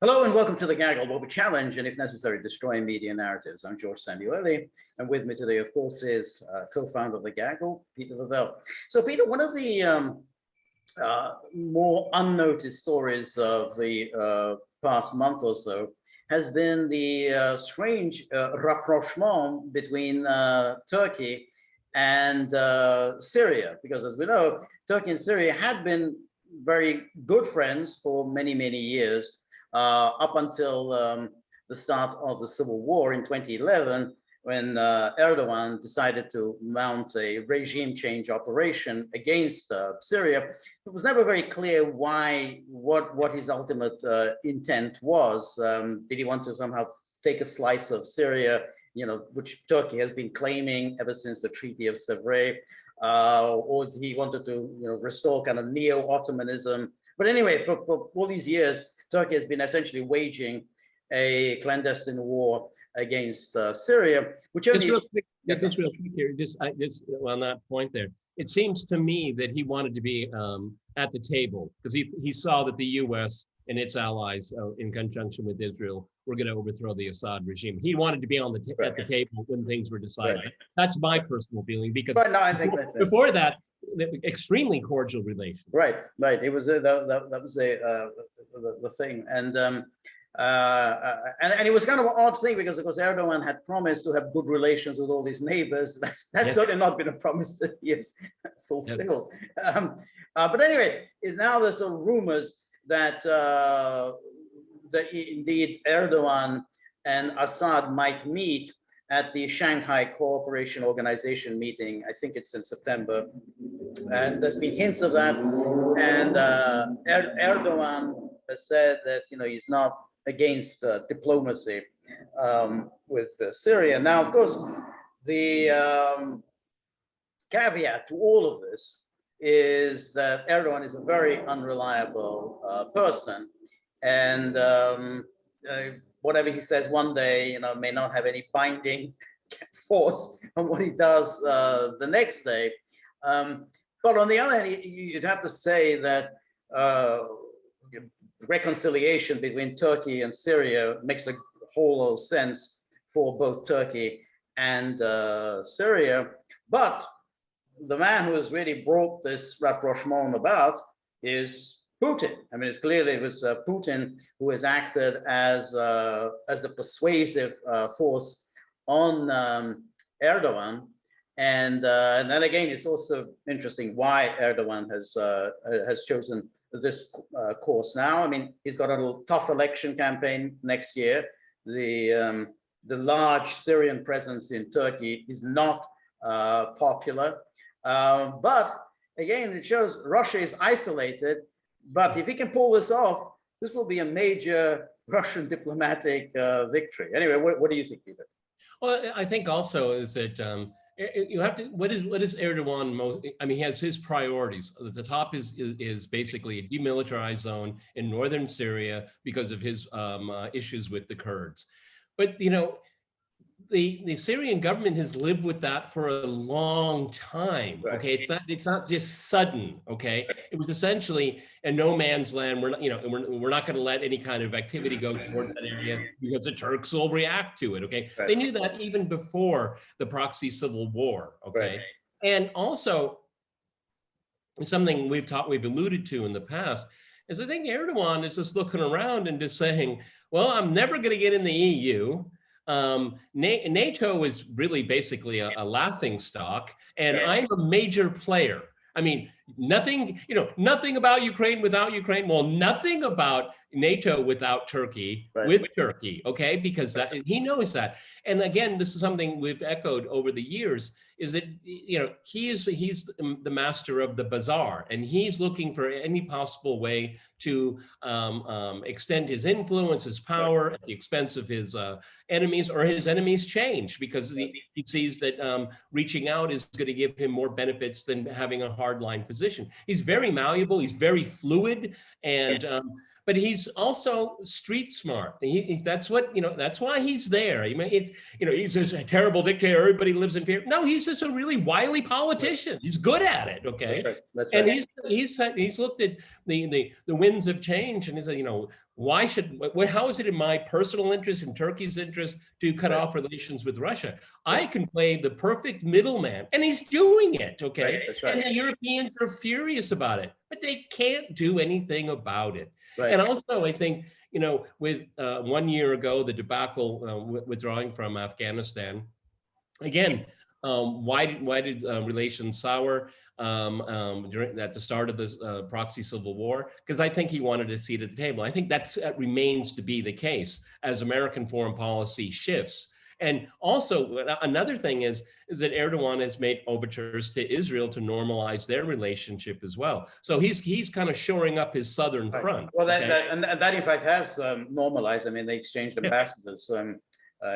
Hello and welcome to The Gaggle, where we challenge and, if necessary, destroy media narratives. I'm George Szamuely, and with me today, of course, is co-founder of The Gaggle, Peter Lavelle. So, Peter, one of the more unnoticed stories of the past month or so has been the strange rapprochement between Turkey and Syria, because as we know, Turkey and Syria had been very good friends for many, many years. Up until the start of the civil war in 2011, when Erdogan decided to mount a regime change operation against Syria. It was never very clear what his ultimate intent was. Did he want to somehow take a slice of Syria, which Turkey has been claiming ever since the Treaty of Sèvres, or he wanted to, restore kind of neo-Ottomanism? But anyway, for all these years, Turkey has been essentially waging a clandestine war against Syria, which only just real quick here, just on that point there. It seems to me that he wanted to be at the table because he saw that the U.S. and its allies, in conjunction with Israel, were going to overthrow the Assad regime. He wanted to be on at the table when things were decided. Right. That's my personal feeling, because I think before that, extremely cordial relations. Right. It was that was the thing, and it was kind of an odd thing because, of course, Erdogan had promised to have good relations with all his neighbors. That's yes. Certainly not been a promise that he has fulfilled. Yes. But anyway, now there's some rumors that that indeed Erdogan and Assad might meet at the Shanghai Cooperation Organization meeting. I think it's in September. And there's been hints of that. And Erdogan has said that, he's not against diplomacy with Syria. Now, of course, the caveat to all of this is that Erdogan is a very unreliable person. And whatever he says one day, may not have any binding force on what he does the next day. But on the other hand, you'd have to say that reconciliation between Turkey and Syria makes a whole lot of sense for both Turkey and Syria. But the man who has really brought this rapprochement about is Putin. I mean, it's clearly it was Putin who has acted as a persuasive force on Erdogan. And then again, it's also interesting why Erdogan has chosen this course now. I mean, he's got a little tough election campaign next year. The large Syrian presence in Turkey is not popular. But again, it shows Russia is isolated. But if he can pull this off, this will be a major Russian diplomatic victory. Anyway, what do you think, Peter? Well, I think also is that you have to. What is Erdogan most? I mean, he has his priorities. At the top is basically a demilitarized zone in northern Syria because of his issues with the Kurds. But the Syrian government has lived with that for a long time. Okay, it's not just sudden. Okay, it was essentially a no man's land. We're not going to let any kind of activity go towards that area because the Turks will react to it. Okay, they knew that even before the proxy civil war. Okay, and also something we've alluded to in the past is I think Erdogan is just looking around and just saying, well, I'm never going to get in the EU. NATO is really basically a laughing stock, and I'm a major player. I mean, nothing about Ukraine without Ukraine. Well, nothing about NATO without Turkey, with Turkey, okay? Because he knows that. And again, this is something we've echoed over the years, is that, he's the master of the bazaar, and he's looking for any possible way to extend his influence, his power at the expense of his enemies, or his enemies change, because he sees that reaching out is going to give him more benefits than having a hardline position. He's very malleable, he's very fluid, and but he's also street smart. That's why he's there. I mean, he's just a terrible dictator, everybody lives in fear. No, he's just a really wily politician. He's good at it, okay? That's right. And he's looked at the winds of change, and he said, how is it in my personal interest and Turkey's interest to cut off relations with Russia? I can play the perfect middleman, and he's doing it, okay? Right, that's right. And the Europeans are furious about it, but they can't do anything about it. Right. And also, I think, with 1 year ago, the debacle withdrawing from Afghanistan, again, why did relations sour at the start of this proxy civil war? Because I think he wanted a seat at the table. I think that remains to be the case as American foreign policy shifts. And also another thing is that Erdogan has made overtures to Israel to normalize their relationship as well. So he's kind of shoring up his southern front. Well, that in fact has normalized. I mean, they exchanged ambassadors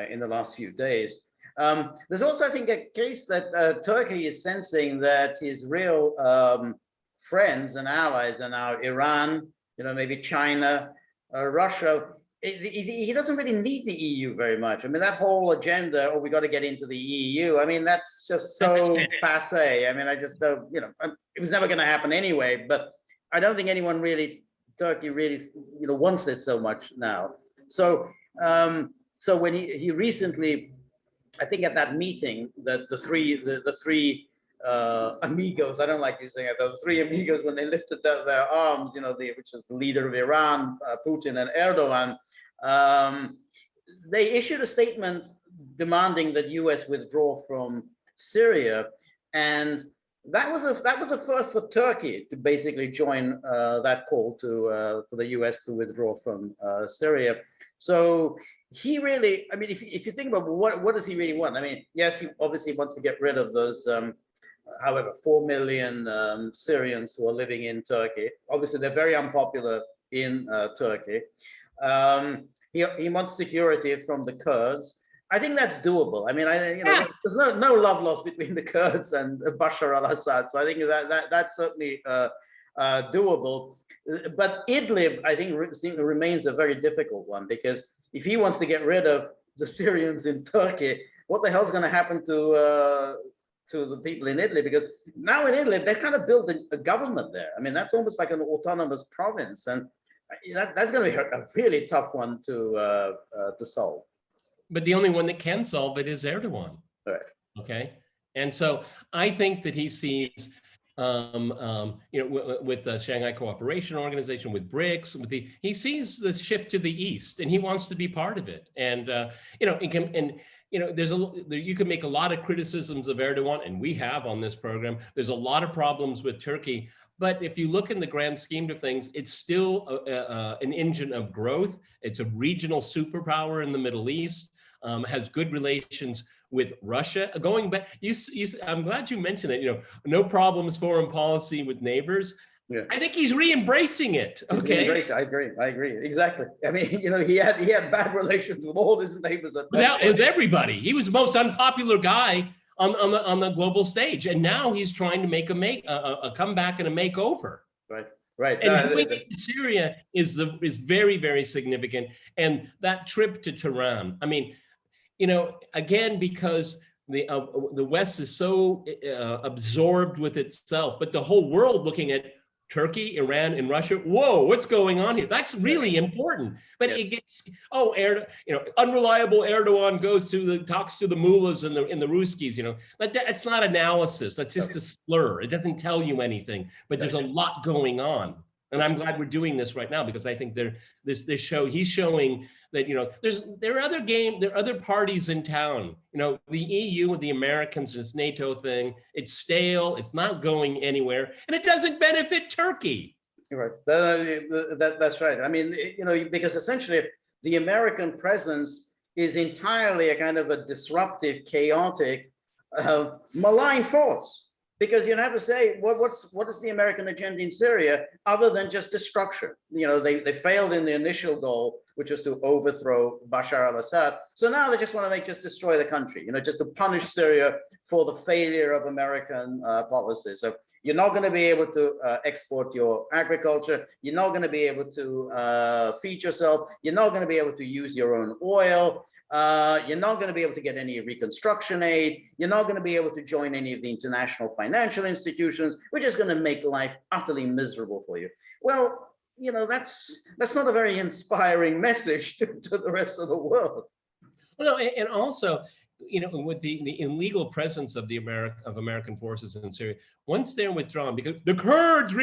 in the last few days. There's also, I think, a case that Turkey is sensing that his real friends and allies are now Iran, maybe China, Russia. He doesn't really need the EU very much. I mean, that whole agenda, we got to get into the EU. I mean, that's just so passe. I mean, I just don't, it was never going to happen anyway. But I don't think Turkey really, wants it so much now. So, so when he recently, I think at that meeting, that the three amigos, I don't like using it, the three amigos, when they lifted their arms, which is the leader of Iran, Putin, and Erdogan, they issued a statement demanding that US withdraw from Syria, and that was a first for Turkey to basically join that call for the US to withdraw from Syria. So he really, I mean, if you think about what does he really want? I mean, yes, he obviously wants to get rid of those, however, 4 million Syrians who are living in Turkey. Obviously, they're very unpopular in Turkey. He wants security from the Kurds. I think that's doable. I mean, there's no love lost between the Kurds and Bashar al-Assad. So I think that's certainly doable. But Idlib, I think, remains a very difficult one, because if he wants to get rid of the Syrians in Turkey, what the hell's going to happen to the people in Idlib? Because now in Idlib, they've kind of built a government there. I mean, that's almost like an autonomous province, and that's going to be a really tough one to solve. But the only one that can solve it is Erdogan. Right. Okay. And so I think that he sees, with the Shanghai Cooperation Organization, with BRICS, he sees the shift to the east, and he wants to be part of it. And you can make a lot of criticisms of Erdogan, and we have on this program. There's a lot of problems with Turkey, but if you look in the grand scheme of things, it's still an engine of growth. It's a regional superpower in the Middle East. Has good relations with Russia. Going back, I'm glad you mentioned it. No problems foreign policy with neighbors. Yeah. I think he's re-embracing it. Okay, I agree exactly. I mean, he had bad relations with all his neighbors. With everybody. He was the most unpopular guy on the global stage, and now he's trying to make a comeback and a makeover. Right. And going into Syria is very, very significant. And that trip to Tehran, I mean, again, because the West is so absorbed with itself, but the whole world looking at Turkey, Iran, and Russia. Whoa, what's going on here? That's really important. But it gets unreliable Erdogan talks to the mullahs and the Ruskies. That's not analysis. That's just a slur. It doesn't tell you anything. But there's a lot going on. And I'm glad we're doing this right now, because I think he's showing that, there are other parties in town. The EU with the Americans, this NATO thing, it's stale, it's not going anywhere, and it doesn't benefit Turkey. You're right. That's right. I mean, because essentially the American presence is entirely a kind of a disruptive, chaotic, malign force. Because you have to say, what is the American agenda in Syria other than just destruction? They failed in the initial goal, which was to overthrow Bashar al-Assad. So now they just want to destroy the country, just to punish Syria for the failure of American policies. So you're not going to be able to export your agriculture. You're not going to be able to feed yourself. You're not going to be able to use your own oil. You're not going to be able to get any reconstruction aid. You're not going to be able to join any of the international financial institutions, which is going to make life utterly miserable for you. Well, that's not a very inspiring message to the rest of the world. Well, no, and also, with the illegal presence of American forces in Syria, once they're withdrawn, because the Kurds,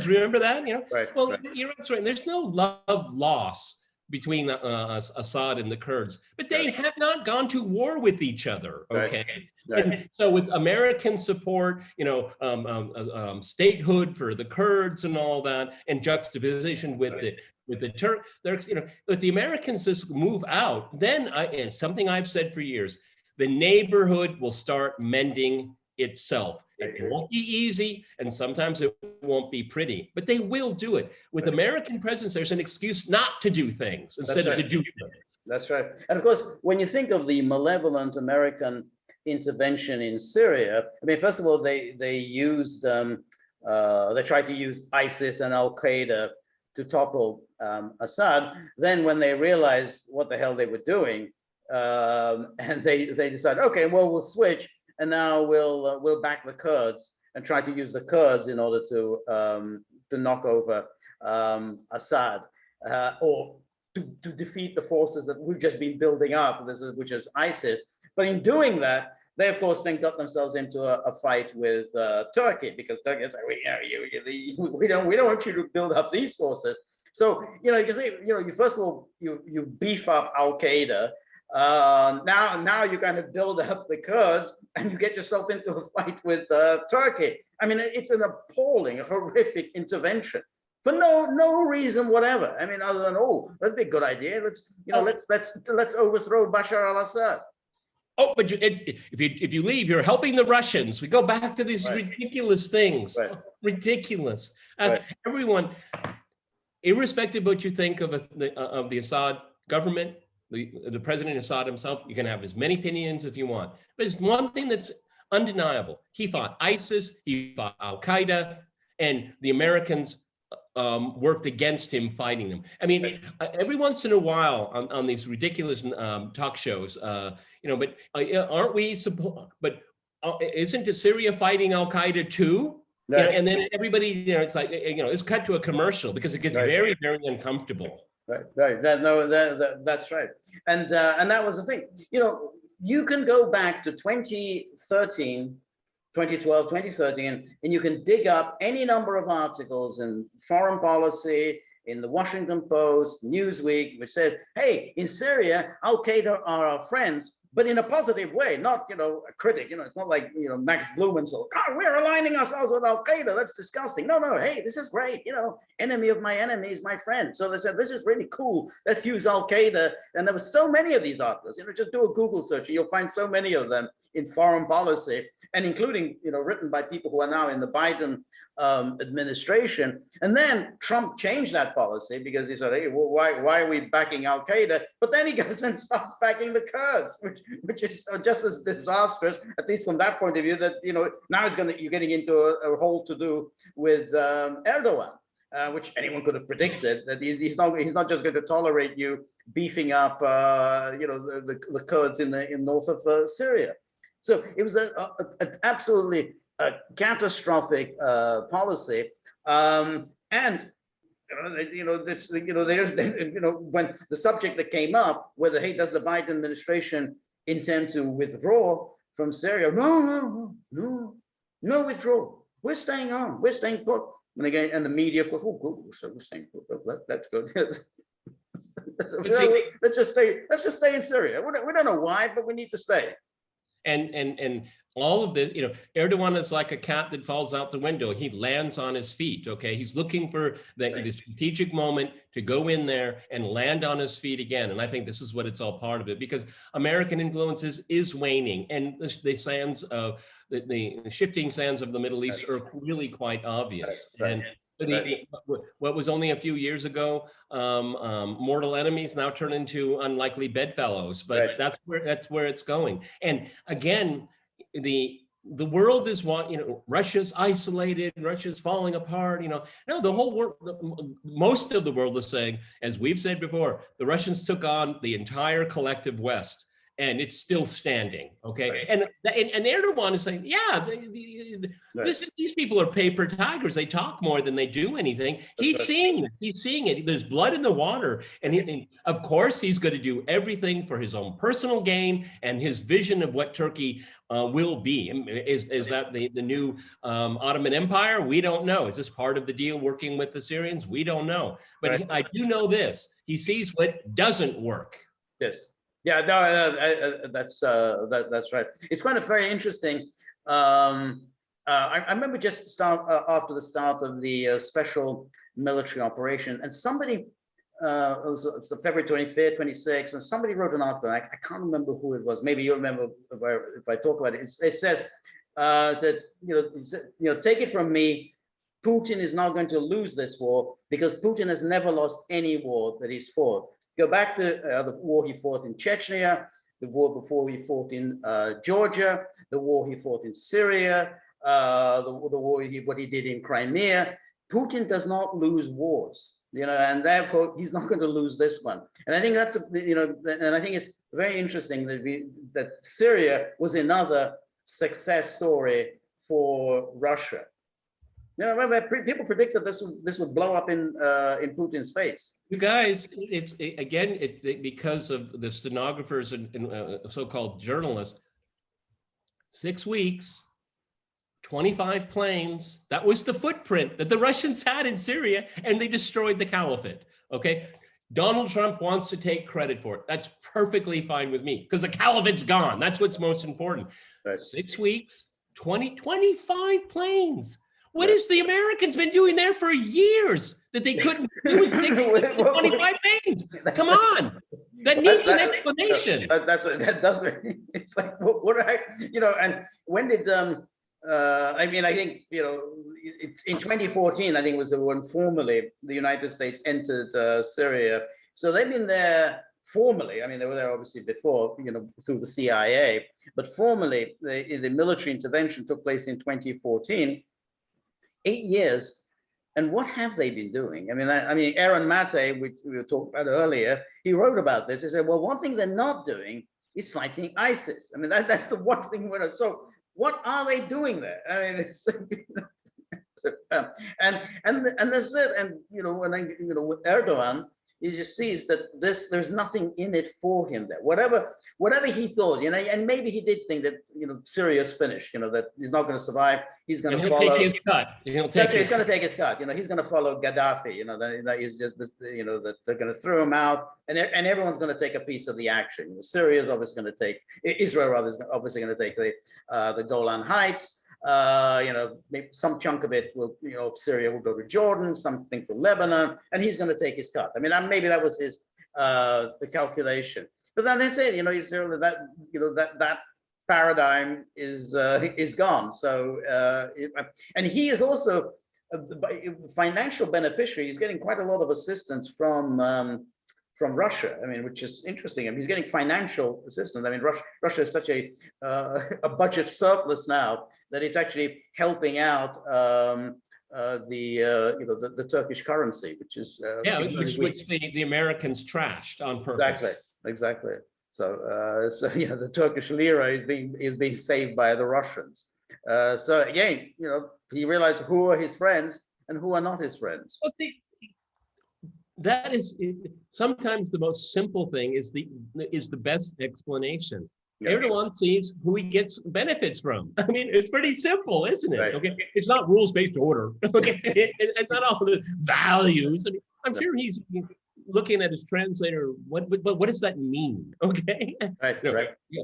remember that? Right. Well, right. you're right. There's no love loss between Assad and the Kurds, but they have not gone to war with each other. Okay. Right. And so with American support, statehood for the Kurds and all that, and juxtaposition with the Turks, if the Americans just move out, then and something I've said for years, the neighborhood will start mending itself. It won't be easy, and sometimes it won't be pretty, but they will do it. With American presence, there's an excuse not to do things instead of to do things. That's right. And of course, when you think of the malevolent American intervention in Syria, I mean, first of all, they tried to use ISIS and Al Qaeda to topple Assad. Then, when they realized what the hell they were doing, and they decided, okay, well, we'll switch, and now we'll back the Kurds and try to use the Kurds in order to knock over Assad, or to defeat the forces that we've just been building up, which is ISIS. But in doing that, they of course then got themselves into a fight with Turkey, because Turkey is like, we don't want you to build up these forces. So you can say, you first of all you beef up Al Qaeda. Now you kind of build up the Kurds, and you get yourself into a fight with Turkey. I mean, it's an appalling, horrific intervention for no reason whatever. I mean, other than, oh, that'd be a good idea. Let's overthrow Bashar al-Assad. Oh, but if you leave, you're helping the Russians. We go back to these ridiculous things. Right. Ridiculous. Everyone, irrespective of what you think of the Assad government, the President Assad himself, you can have as many opinions if you want. But there's one thing that's undeniable. He fought ISIS, he fought Al Qaeda, and the Americans worked against him fighting them. I mean, every once in a while on these ridiculous talk shows, but aren't we? But isn't Syria fighting Al Qaeda too? Right. And then everybody, it's like, it's cut to a commercial because it gets very, very uncomfortable. Right. That's right. And that was the thing. You can go back to 2013. 2012, 2013, and you can dig up any number of articles in Foreign Policy, in the Washington Post, Newsweek, which says, hey, in Syria, Al Qaeda are our friends, but in a positive way, not, a critic. It's not like, Max Blumenthal, God, we're aligning ourselves with Al Qaeda. That's disgusting. No, hey, this is great. Enemy of my enemy is my friend. So they said, this is really cool. Let's use Al Qaeda. And there were so many of these articles. Just do a Google search and you'll find so many of them in Foreign Policy, and including, written by people who are now in the Biden administration. And then Trump changed that policy because he said, hey, well, why are we backing Al Qaeda? But then he goes and starts backing the Kurds, which is just as disastrous, at least from that point of view, that, now you're getting into a whole to do with Erdogan. Which anyone could have predicted, that he's not just going to tolerate you beefing up the Kurds in north of Syria. So it was an absolutely catastrophic policy, and when the subject that came up, whether, hey, does the Biden administration intend to withdraw from Syria? No withdrawal. We're staying on. We're staying put. And again, and the media, of course, oh, good, so we're staying put. That's good. Let's just stay in Syria. We don't know why, but we need to stay. And all of this, Erdogan is like a cat that falls out the window. He lands on his feet. Okay, he's looking for the strategic moment to go in there and land on his feet again. And I think this is what it's all part of it, because American influences is waning, and the sands of the shifting sands of the Middle East are really quite obvious. And what was only a few years ago, mortal enemies now turn into unlikely bedfellows. But that's where it's going. And again, the world is Russia's isolated, Russia's falling apart. No, the whole world, most of the world is saying, as we've said before, the Russians took on the entire collective West. and it's still standing. Okay, Right. and Erdogan is saying, yeah, these people are paper tigers. They talk more than they do anything. He's seeing it. He's seeing it. There's blood in the water, and of course he's going to do everything for his own personal gain and his vision of what Turkey will be. Is that the new Ottoman Empire? We don't know. Is this part of the deal working with the Syrians? We don't know. But I do know this. He sees what doesn't work. Yes. Yeah, no, that's right. It's kind of very interesting. I remember just after the start of the special military operation, and somebody, it was February 25th, 26th, and somebody wrote an article. I can't remember who it was. Maybe you remember if I talk about it. It says, take it from me, Putin is not going to lose this war because Putin has never lost any war that he's fought. Go back to the war he fought in Chechnya, the war before he fought in Georgia, the war he fought in Syria, the war what he did in Crimea. Putin does not lose wars, and therefore he's not going to lose this one. And I think that's and I think it's very interesting that Syria was another success story for Russia. Remember, people predicted this would blow up in Putin's face. You guys, it's because of the stenographers and so-called journalists. 6 weeks, 25 planes. That was the footprint that the Russians had in Syria, and they destroyed the caliphate. Okay, Donald Trump wants to take credit for it. That's perfectly fine with me because the caliphate's gone. That's what's most important. Right. 6 weeks, 25 planes. What has the Americans been doing there for years that they couldn't do in 6 weeks, 25 planes? Come on. That needs an explanation. That does. It's like, what and when did, I think, in 2014, I think was when formally the United States entered Syria. So they've been there formally. I mean, they were there obviously before, through the CIA, but formally the military intervention took place in 2014. 8 years, and what have they been doing? I mean, Aaron Mate, we were talking about earlier, he wrote about this. He said, well, one thing they're not doing is fighting ISIS. I mean, that's the one thing. So what are they doing there? I mean, it's, and that's it. And with Erdogan, he just sees that there's nothing in it for him there. Whatever he thought, and maybe he did think that Syria's finished, that he's not going to survive. He's going to follow. Take his cut. He's going to take his cut. He's going to follow Gaddafi. That is just that they're going to throw him out, and everyone's going to take a piece of the action. Syria is obviously going to take Israel. Rather is obviously going to take the Golan Heights. Maybe some chunk of it will, Syria will go to Jordan, something to Lebanon, and he's going to take his cut. I mean, maybe that was his the calculation. But then that's it. You see that paradigm is gone. So and he is also a financial beneficiary. He's getting quite a lot of assistance from Russia. I mean, which is interesting. I mean, he's getting financial assistance. I mean, Russia is such a budget surplus now that it's actually helping out the Turkish currency, which is which the Americans trashed on purpose. Exactly. So the Turkish lira is being saved by the Russians. So again, he realized who are his friends and who are not his friends. That is sometimes the most simple thing is the best explanation. Yeah. Erdogan sees who he gets benefits from. I mean, it's pretty simple, isn't it? Right. Okay, it's not rules-based order. Okay, it's not all the values. I mean, I'm sure he's looking at his translator. What does that mean? Okay, right, right. Yeah.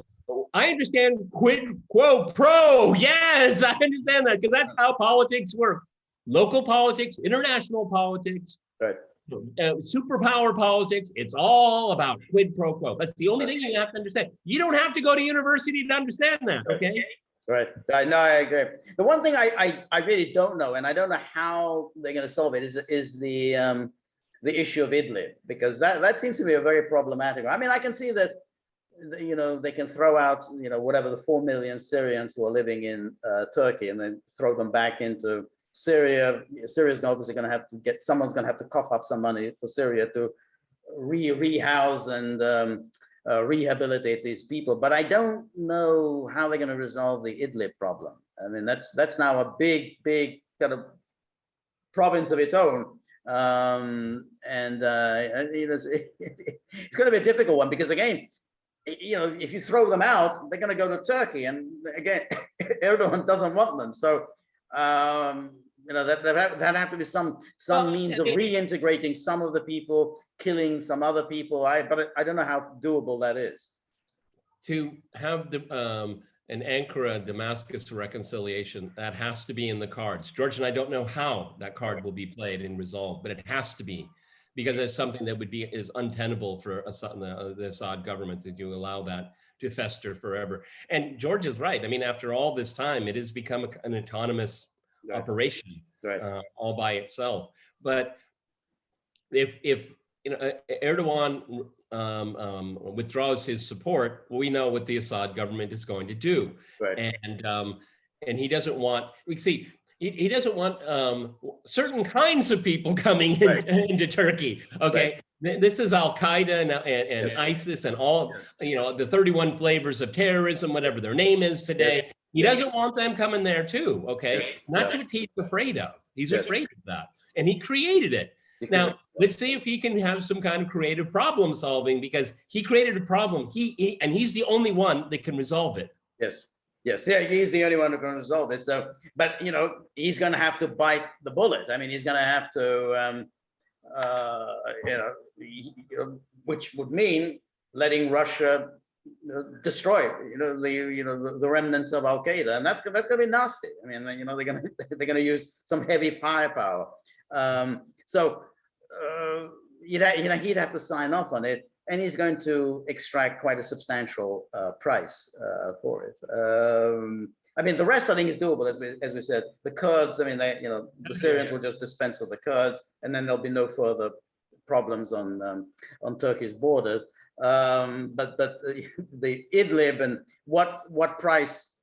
I understand quid quo pro. Yes, I understand that because that's how politics work. Local politics, international politics. Right. Superpower politics, it's all about quid pro quo. That's the only thing you have to understand. You don't have to go to university to understand that, okay? Right. No, I agree. The one thing I really don't know, and I don't know how they're going to solve it, is the issue of Idlib, because that seems to be a very problematic. I mean, I can see that they can throw out whatever the 4 million Syrians who are living in Turkey, and then throw them back into Syria. Syria's obviously going to have to someone's going to have to cough up some money for Syria to rehouse and rehabilitate these people. But I don't know how they're going to resolve the Idlib problem. I mean, that's now a big kind of province of its own. It's going to be a difficult one because, again, if you throw them out, they're going to go to Turkey, and again, Erdogan doesn't want them. So that have to be some means of reintegrating some of the people, killing some other people. But I don't know how doable that is. To have an Ankara-Damascus reconciliation, that has to be in the cards. George and I don't know how that card will be played and resolved, but it has to be, because it's something that is untenable for the Assad government if you allow that to fester forever. And George is right. I mean, after all this time, it has become an autonomous operation all by itself. But if Erdogan withdraws his support, we know what the Assad government is going to do. Right. And he doesn't want, he doesn't want certain kinds of people coming into Turkey. Okay. Right. This is Al-Qaeda and ISIS and all, the 31 flavors of terrorism, whatever their name is today. He doesn't want them coming there too. Okay. That's what he's afraid of. He's afraid of that. And he created it. Now, let's see if he can have some kind of creative problem solving, because he created a problem. And he's the only one that can resolve it. Yes. Yeah, he's the only one who can resolve it. So, but he's going to have to bite the bullet. I mean, he's going to have to, which would mean letting Russia destroy, the remnants of Al Qaeda, and that's going to be nasty. I mean, they're going to use some heavy firepower. He'd have to sign off on it, and he's going to extract quite a substantial price for it. I mean, the rest I think is doable, as we said. The Kurds, I mean, the Syrians will just dispense with the Kurds, and then there'll be no further problems on Turkey's borders. But the Idlib and what price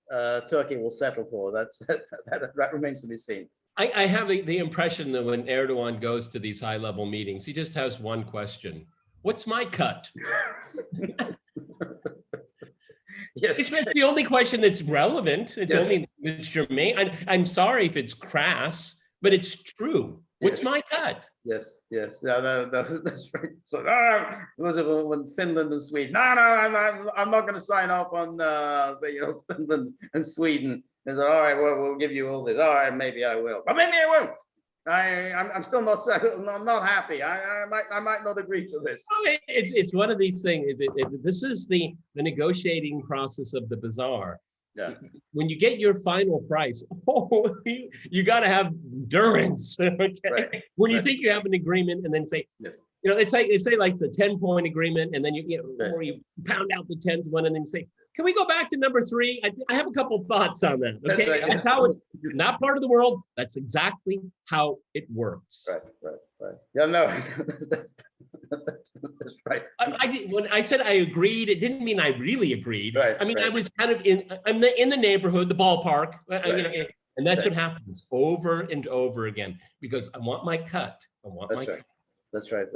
Turkey will settle for, that remains to be seen. I have the impression that when Erdogan goes to these high-level meetings, he just has one question: what's my cut? Yes. It's the only question that's relevant. It's germane. I'm sorry if it's crass, but it's true. What's my cut? Yes. Yeah, that's right. So, when Finland and Sweden, no, I'm not going to sign up on Finland and Sweden. They said, all right, well, we'll give you all this. All right, maybe I will, but maybe I won't. I'm still not happy. I might not agree to this. It's one of these things. This is the negotiating process of the bazaar. Yeah. When you get your final price, you got to have endurance. Okay. Right. When you think you have an agreement, and then say, it's like the 10-point agreement, and then or you pound out the 10th one, and then you say, can we go back to number 3? I have a couple of thoughts on that. Okay, that's how you're not part of the world. That's exactly how it works. Right. Yeah, no, that's right. When I said I agreed, it didn't mean I really agreed. Right. I mean, I was kind of I'm in the neighborhood, the ballpark, and that's what happens over and over again, because I want my cut. Cut. That's right.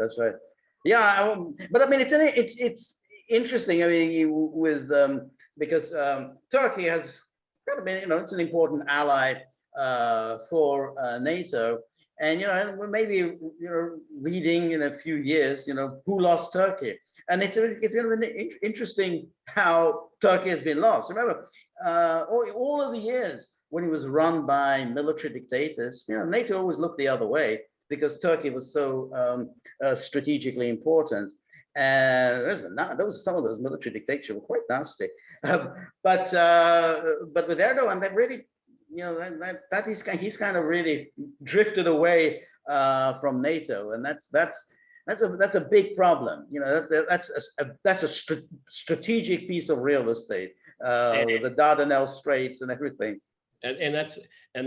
Yeah, but I mean, it's interesting. I mean, because Turkey has kind of been, it's an important ally for NATO, and we may be reading in a few years, who lost Turkey, and it's interesting how Turkey has been lost. Remember, all of the years when it was run by military dictators, NATO always looked the other way, because Turkey was so strategically important. And some of those military dictators were quite nasty. But with Erdogan, that really, he's kind of really drifted away from NATO, and that's a big problem. That's a strategic piece of real estate, the Dardanelles Straits and everything. And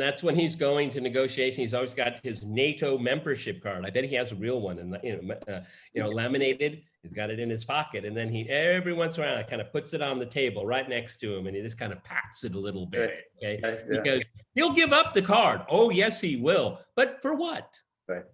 that's when he's going to negotiation. He's always got his NATO membership card. I bet he has a real one, and laminated. He's got it in his pocket, and then he every once in a while kind of puts it on the table right next to him, and he just kind of pats it a little bit, okay? Because he'll give up the card. Oh yes, he will. But for what? Right.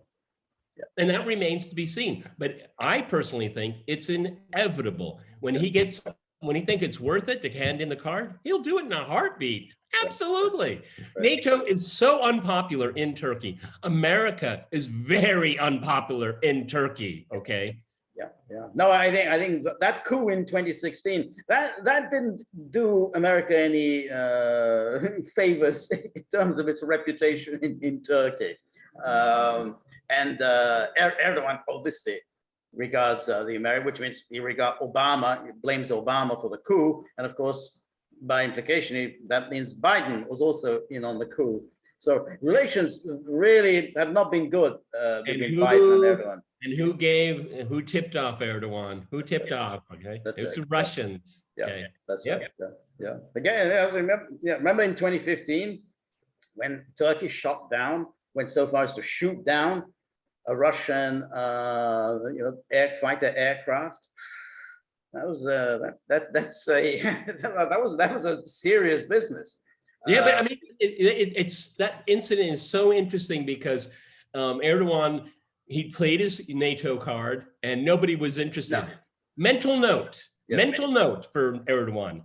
And that remains to be seen. But I personally think it's inevitable. When he thinks it's worth it to hand in the card, he'll do it in a heartbeat. Absolutely. NATO is so unpopular in Turkey. America is very unpopular in Turkey, okay? Yeah. No, I think that coup in 2016, that didn't do America any favors in terms of its reputation in Turkey. And Erdogan obviously regards the American, which means he blames Obama for the coup. And of course, by implication, that means Biden was also in on the coup. So relations really have not been good between Biden and Erdogan. And who tipped off Erdogan? Who tipped off? Okay, it was the Russians. Yeah, okay. That's right. Yeah. Again, remember in 2015 when Turkey shot down, went so far as to shoot down a Russian, fighter aircraft. That was that was a serious business. Yeah, but I mean, it's that incident is so interesting because Erdogan, he played his NATO card and nobody was interested. No. Mental note for Erdogan.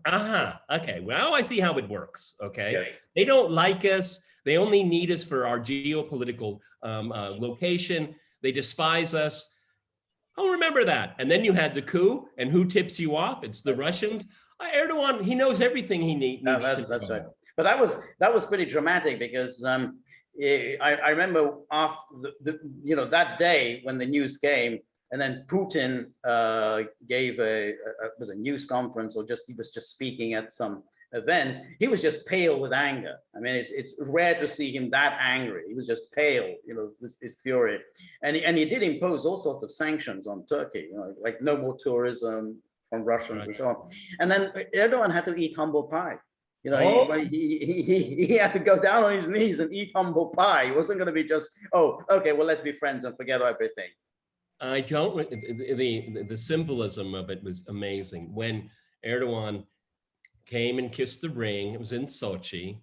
Okay, well, I see how it works, okay? Yes. They don't like us. They only need us for our geopolitical location. They despise us. I'll remember that. And then you had the coup, and who tips you off? It's the Russians. Erdogan, he knows everything he needs to know. That's right. But that was pretty dramatic because I remember after that day when the news came, and then Putin gave a news conference, or he was just speaking at some event. He was just pale with anger. I mean, it's rare to see him that angry. He was just pale, with fury, and he did impose all sorts of sanctions on Turkey, like no more tourism from Russians and so on. And then Erdogan had to eat humble pie. He had to go down on his knees and eat humble pie. It wasn't going to be just, oh, okay, well, let's be friends and forget everything. The symbolism of it was amazing. When Erdogan came and kissed the ring, it was in Sochi,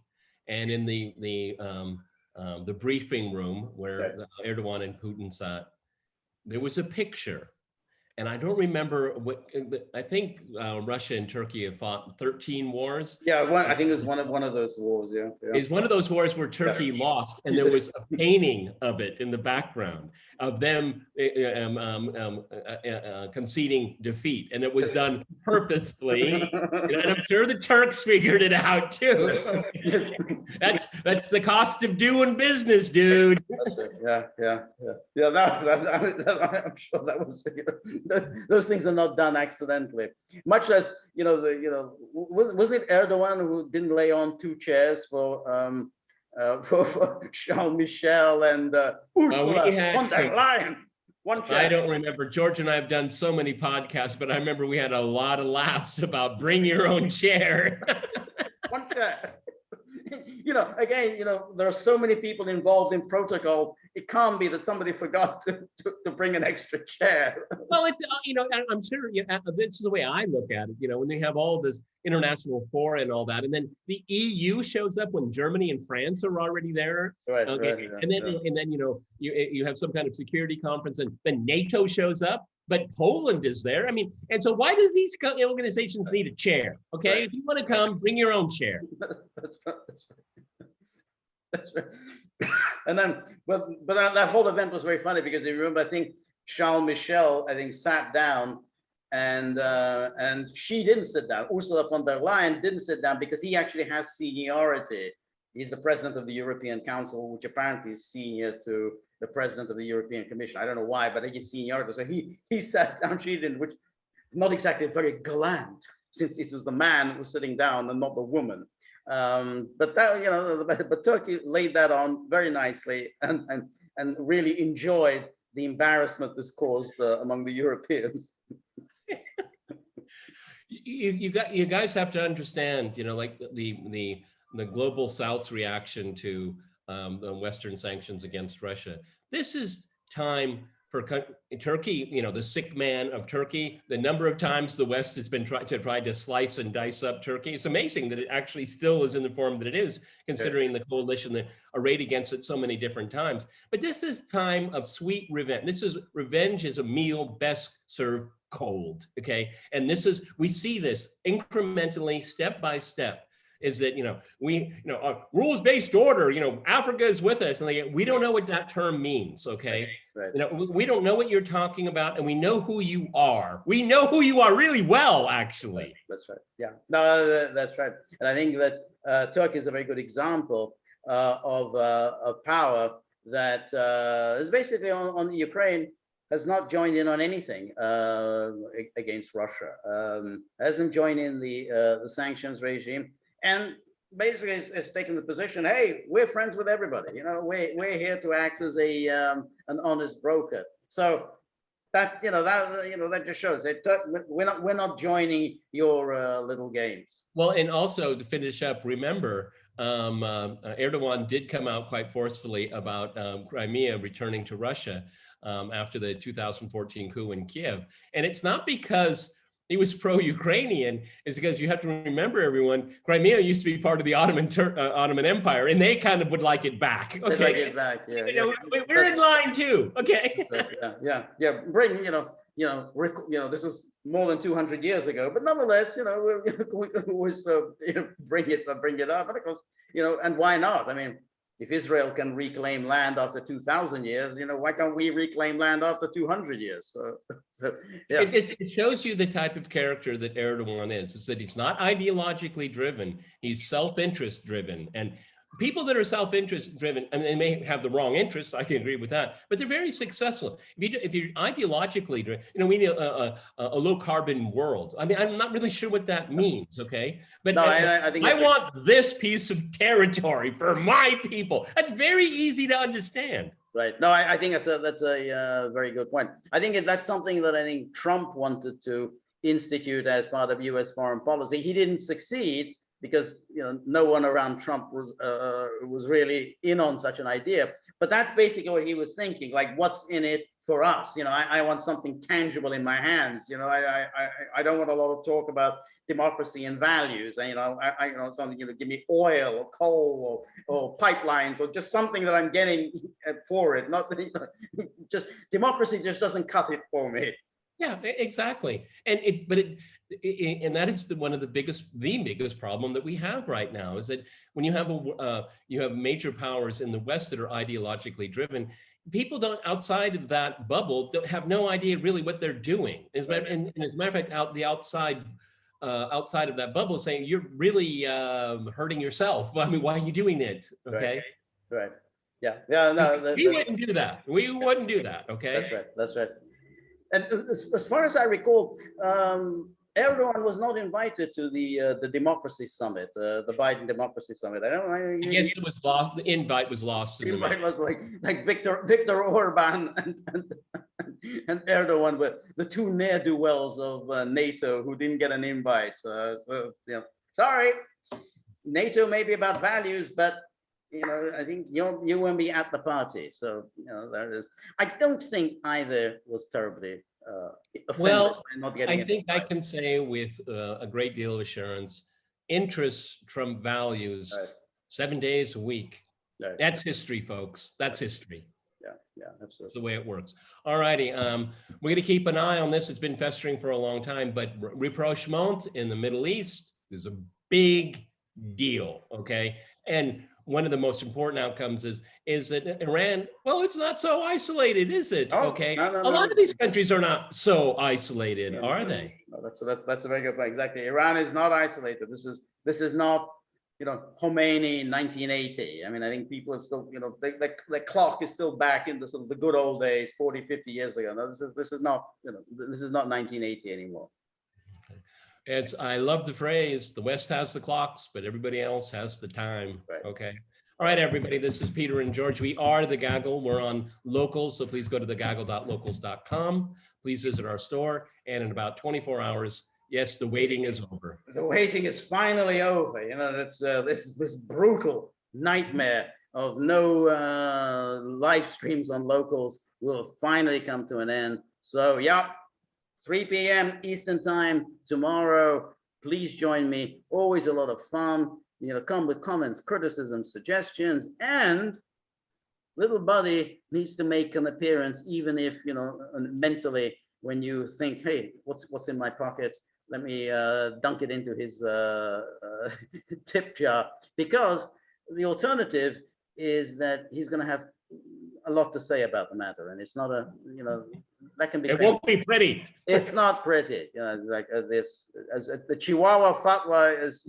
and in the briefing room where Erdogan and Putin sat, there was a picture. And I don't remember I think Russia and Turkey have fought 13 wars. Yeah, I think it was one of those wars. Yeah. It's one of those wars where Turkey lost, and there was a painting of it in the background of them conceding defeat, and it was done purposefully. And I'm sure the Turks figured it out too. That's the cost of doing business, dude. That's right. Yeah. I'm sure that was. Those things are not done accidentally. Much less, wasn't it Erdogan who didn't lay on 2 chairs for Charles Michel and Ursula von der Leyen? One chair. I don't remember. George and I have done so many podcasts, but I remember we had a lot of laughs about bring your own chair. One chair. Again, there are so many people involved in protocol. It can't be that somebody forgot to bring an extra chair. Well, it's, I'm sure this is the way I look at it, when they have all this international fora and all that, and then the EU shows up when Germany and France are already there. Right. Okay. Right, and then you have some kind of security conference, and then NATO shows up. But Poland is there. I mean, and so why do these organizations need a chair? Okay, right. If you want to come, bring your own chair. That's right. And then, but that whole event was very funny because you remember, I think Charles Michel, sat down, and she didn't sit down. Ursula von der Leyen didn't sit down because he actually has seniority. He's the president of the European Council, which apparently is senior to the president of the European Commission. I don't know why, but he's seniority. So he sat down, she didn't, which not exactly very gallant, since it was the man who was sitting down and not the woman. But that, but Turkey laid that on very nicely and really enjoyed the embarrassment this caused among the Europeans. You guys have to understand, like the global South's reaction to the Western sanctions against Russia. This is time Turkey, you know, the sick man of Turkey, the number of times the West has been trying to slice and dice up Turkey. It's amazing that it actually still is in the form that it is, considering the coalition that arrayed against it so many different times. But this is time of sweet revenge. Revenge is a meal best served cold, okay? And we see this incrementally, step by step. Is that, you know, rules-based order, you know, Africa is with us, and we don't know what that term means, okay? Right. You know, we don't know what you're talking about, and we know who you are. We know who you are really well, actually. That's right. Yeah, no, that's right. And I think that Turkey is a very good example of power that is basically on Ukraine, has not joined in on anything against Russia, hasn't joined in the sanctions regime. And basically, it's taken the position, hey, we're friends with everybody. You know, we're here to act as an honest broker. So that that just shows that we're not joining your little games. Well, and also to finish up, remember, Erdogan did come out quite forcefully about Crimea returning to Russia after the 2014 coup in Kiev, and it's not because he was pro-Ukrainian, is because you have to remember, everyone, Crimea used to be part of the Ottoman Empire, and they kind of would like it back. Okay, like it back. Yeah, you know, we're in line too. Okay. Yeah. Bring this is more than 200 years ago, but nonetheless, we always bring it up, and of course, and why not? I mean, if Israel can reclaim land after 2,000 years, why can't we reclaim land after 200 years? So yeah. It shows you the type of character that Erdogan is. It's that he's not ideologically driven. He's self-interest driven. And people that are self-interest driven, and they may have the wrong interests, I can agree with that, but they're very successful. If you're ideologically driven, we need a low carbon world. I mean, I'm not really sure what that means, okay? But no, I think I want this piece of territory for my people. That's very easy to understand. Right. No, I think that's a very good point. I think that's something that I think Trump wanted to institute as part of U.S. foreign policy. He didn't succeed, because no one around Trump was really in on such an idea. But that's basically what he was thinking. Like, what's in it for us? I want something tangible in my hands. I don't want a lot of talk about democracy and values. I something, give me oil or coal or pipelines, or just something that I'm getting for it. Not just democracy just doesn't cut it for me. Yeah, exactly. And that is one of the biggest problem that we have right now, is that when you have major powers in the West that are ideologically driven, people outside of that bubble have no idea really what they're doing. And as a matter of fact, outside of that bubble, saying you're really hurting yourself. I mean, why are you doing it? Okay. Right. Yeah. No. We wouldn't do that. We wouldn't do that. Okay. That's right. And as far as I recall, Erdogan was not invited to the democracy summit, the Biden democracy summit. I guess it was lost. The invite was lost. The invite was like Viktor Orban and Erdogan were the two ne'er-do-wells of NATO who didn't get an invite. Sorry, NATO may be about values, but I think you won't be at the party. So there it is. I don't think either was terribly well, not getting I think I can say with a great deal of assurance, interests trump values. Right. 7 days a week. Right. That's history, folks. That's history. Yeah, absolutely. That's the way it works. All righty. We're going to keep an eye on this. It's been festering for a long time, but rapprochement in the Middle East is a big deal. Okay. And one of the most important outcomes is that Iran, well, it's not so isolated, is it? Okay. No, a lot of these countries are not so isolated, are they? No, that's a very good point. Exactly. Iran is not isolated. This is not, Khomeini in 1980. I mean, I think people have still, the clock is still back in the sort of the good old days, 40, 50 years ago. No, this is not, this is not 1980 anymore. I love the phrase, the West has the clocks, but everybody else has the time. Right. Okay. All right, everybody. This is Peter and George. We are The Gaggle. We're on Locals, so please go to thegaggle.locals.com. Please visit our store. And in about 24 hours, yes, the waiting is over. The waiting is finally over. That's this brutal nightmare of no live streams on locals will finally come to an end. So yeah, 3 p.m. Eastern time tomorrow. Please join me. Always a lot of fun. Come with comments, criticisms, suggestions, and little buddy needs to make an appearance, even if, mentally, when you think, hey, what's in my pockets? Let me dunk it into his tip jar, because the alternative is that he's going to have a lot to say about the matter, and it's not that can be. It won't be pretty. It's not pretty, like this, as the Chihuahua fatwa, as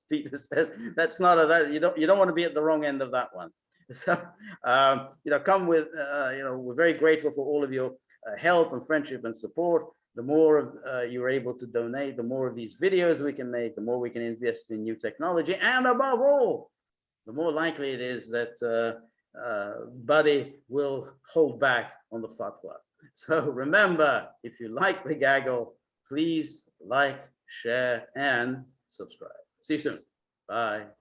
Peter says. That's not you don't want to be at the wrong end of that one. So, come with, we're very grateful for all of your help and friendship and support. The more you're able to donate, the more of these videos we can make, the more we can invest in new technology, and above all, the more likely it is that Buddy will hold back on the fatwa. So remember, if you like the gaggle, please like, share, and subscribe. See you soon. Bye.